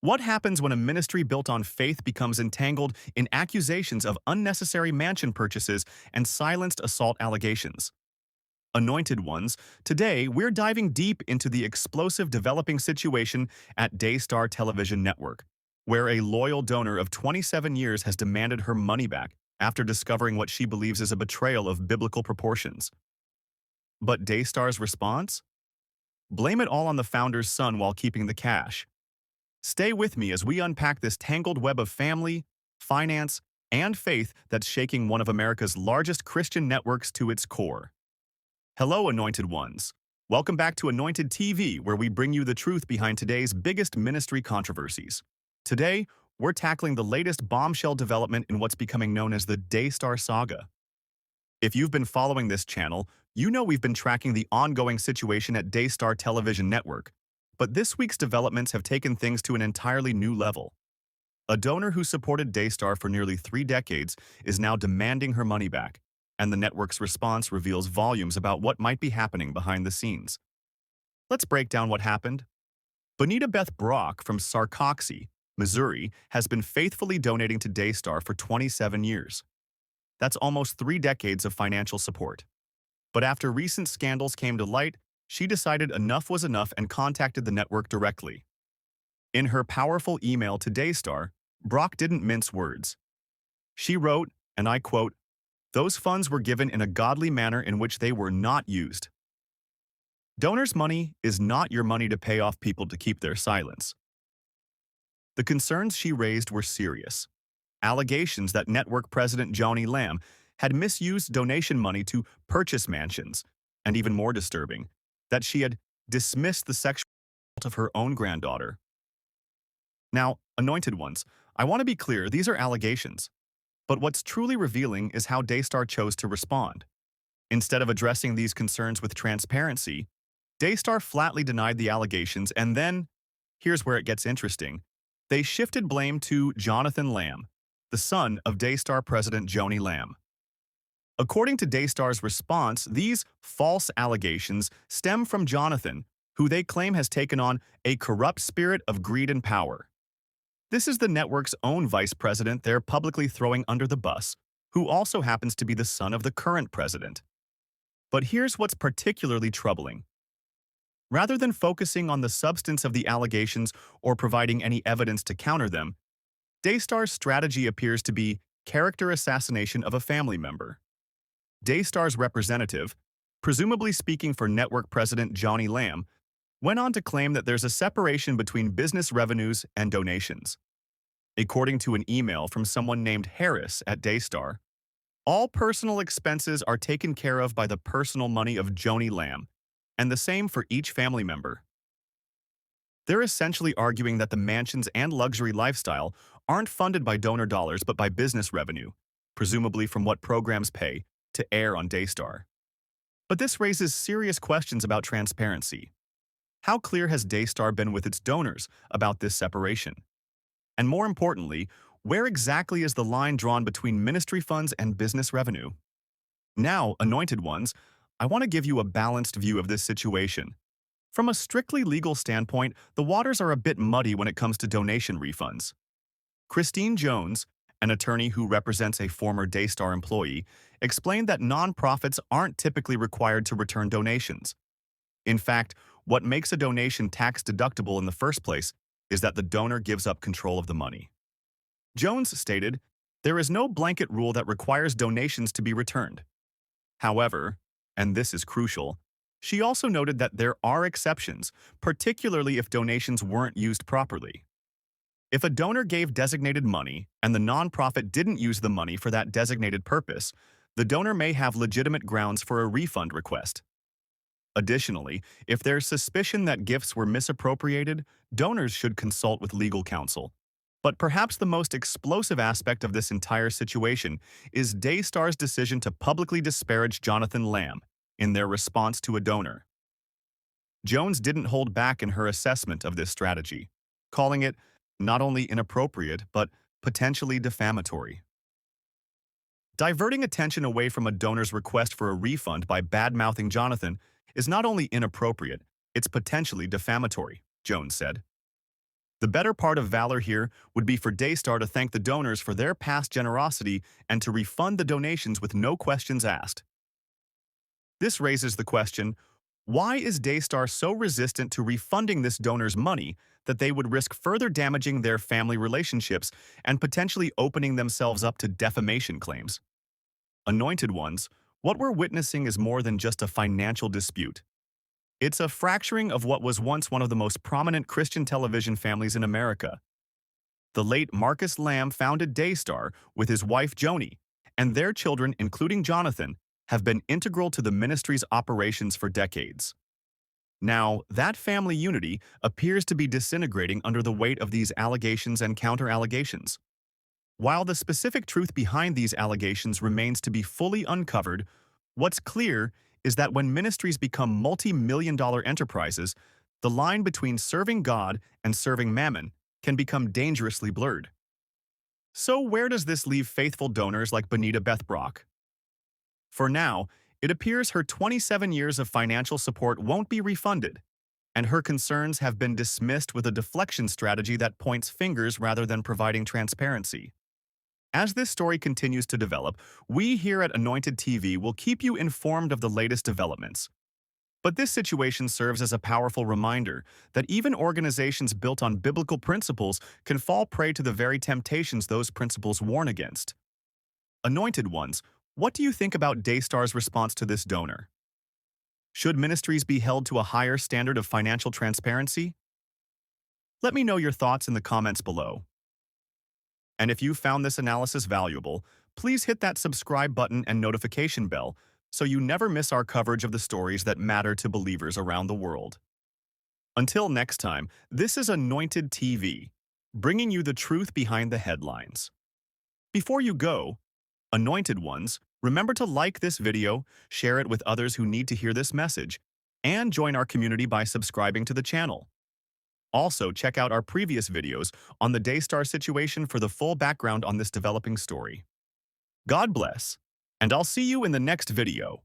What happens when a ministry built on faith becomes entangled in accusations of unnecessary mansion purchases and silenced assault allegations? Anointed ones, today we're diving deep into the explosive developing situation at Daystar Television Network, where a loyal donor of 27 years has demanded her money back after discovering what she believes is a betrayal of biblical proportions. But Daystar's response? Blame it all on the founder's son while keeping the cash. Stay with me as we unpack this tangled web of family, finance, and faith that's shaking one of America's largest Christian networks to its core. Hello, Anointed Ones. Welcome back to Anointed TV, where we bring you the truth behind today's biggest ministry controversies. Today, we're tackling the latest bombshell development in what's becoming known as the Daystar saga. If you've been following this channel, you know we've been tracking the ongoing situation at Daystar Television Network. But this week's developments have taken things to an entirely new level. A donor who supported Daystar for nearly 3 decades is now demanding her money back, and the network's response reveals volumes about what might be happening behind the scenes. Let's break down what happened. Bonita Beth Brock from Sarcoxie, Missouri, has been faithfully donating to Daystar for 27 years. That's almost 3 decades of financial support. But after recent scandals came to light, she decided enough was enough and contacted the network directly. In her powerful email to Daystar, Brock didn't mince words. She wrote, and I quote, "Those funds were given in a godly manner in which they were not used. Donors' money is not your money to pay off people to keep their silence." The concerns she raised were serious. Allegations that network president Johnny Lamb had misused donation money to purchase mansions, and even more disturbing, that she had dismissed the sexual assault of her own granddaughter. Now, Anointed Ones, I want to be clear, these are allegations. But what's truly revealing is how Daystar chose to respond. Instead of addressing these concerns with transparency, Daystar flatly denied the allegations, and then, here's where it gets interesting, they shifted blame to Jonathan Lamb, the son of Daystar president Johnny Lamb. According to Daystar's response, these false allegations stem from Jonathan, who they claim has taken on a corrupt spirit of greed and power. This is the network's own vice president they're publicly throwing under the bus, who also happens to be the son of the current president. But here's what's particularly troubling. Rather than focusing on the substance of the allegations or providing any evidence to counter them, Daystar's strategy appears to be character assassination of a family member. Daystar's representative, presumably speaking for network president Johnny Lamb, went on to claim that there's a separation between business revenues and donations. According to an email from someone named Harris at Daystar, all personal expenses are taken care of by the personal money of Johnny Lamb, and the same for each family member. They're essentially arguing that the mansions and luxury lifestyle aren't funded by donor dollars but by business revenue, presumably from what programs pay to air on Daystar. But this raises serious questions about transparency. How clear has Daystar been with its donors about this separation? And more importantly, where exactly is the line drawn between ministry funds and business revenue? Now, Anointed Ones, I want to give you a balanced view of this situation. From a strictly legal standpoint, the waters are a bit muddy when it comes to donation refunds. Christine Jones, an attorney who represents a former Daystar employee, explained that nonprofits aren't typically required to return donations. In fact, what makes a donation tax-deductible in the first place is that the donor gives up control of the money. Jones stated, "There is no blanket rule that requires donations to be returned." However, and this is crucial, she also noted that there are exceptions, particularly if donations weren't used properly. If a donor gave designated money and the nonprofit didn't use the money for that designated purpose, the donor may have legitimate grounds for a refund request. Additionally, if there's suspicion that gifts were misappropriated, donors should consult with legal counsel. But perhaps the most explosive aspect of this entire situation is Daystar's decision to publicly disparage Jonathan Lamb in their response to a donor. Jones didn't hold back in her assessment of this strategy, calling it not only inappropriate but potentially defamatory. Diverting attention away from a donor's request for a refund by bad-mouthing Jonathan is not only inappropriate, it's potentially defamatory, Jones said. The better part of valor here would be for Daystar to thank the donors for their past generosity and to refund the donations with no questions asked. This raises the question, why is Daystar so resistant to refunding this donor's money that they would risk further damaging their family relationships and potentially opening themselves up to defamation claims? Anointed ones, what we're witnessing is more than just a financial dispute. It's a fracturing of what was once one of the most prominent Christian television families in America. The late Marcus Lamb founded Daystar with his wife Joni, and their children, including Jonathan, have been integral to the ministry's operations for decades. Now, that family unity appears to be disintegrating under the weight of these allegations and counter-allegations. While the specific truth behind these allegations remains to be fully uncovered, what's clear is that when ministries become multi-million-dollar enterprises, the line between serving God and serving mammon can become dangerously blurred. So where does this leave faithful donors like Benita Beth Brock? For now, it appears her 27 years of financial support won't be refunded, and her concerns have been dismissed with a deflection strategy that points fingers rather than providing transparency. As this story continues to develop, we here at Anointed TV will keep you informed of the latest developments. But this situation serves as a powerful reminder that even organizations built on biblical principles can fall prey to the very temptations those principles warn against. Anointed ones, what do you think about Daystar's response to this donor? Should ministries be held to a higher standard of financial transparency? Let me know your thoughts in the comments below. And if you found this analysis valuable, please hit that subscribe button and notification bell so you never miss our coverage of the stories that matter to believers around the world. Until next time, this is Anointed TV, bringing you the truth behind the headlines. Before you go, Anointed ones, remember to like this video, share it with others who need to hear this message, and join our community by subscribing to the channel. Also, check out our previous videos on the Daystar situation for the full background on this developing story. God bless, and I'll see you in the next video.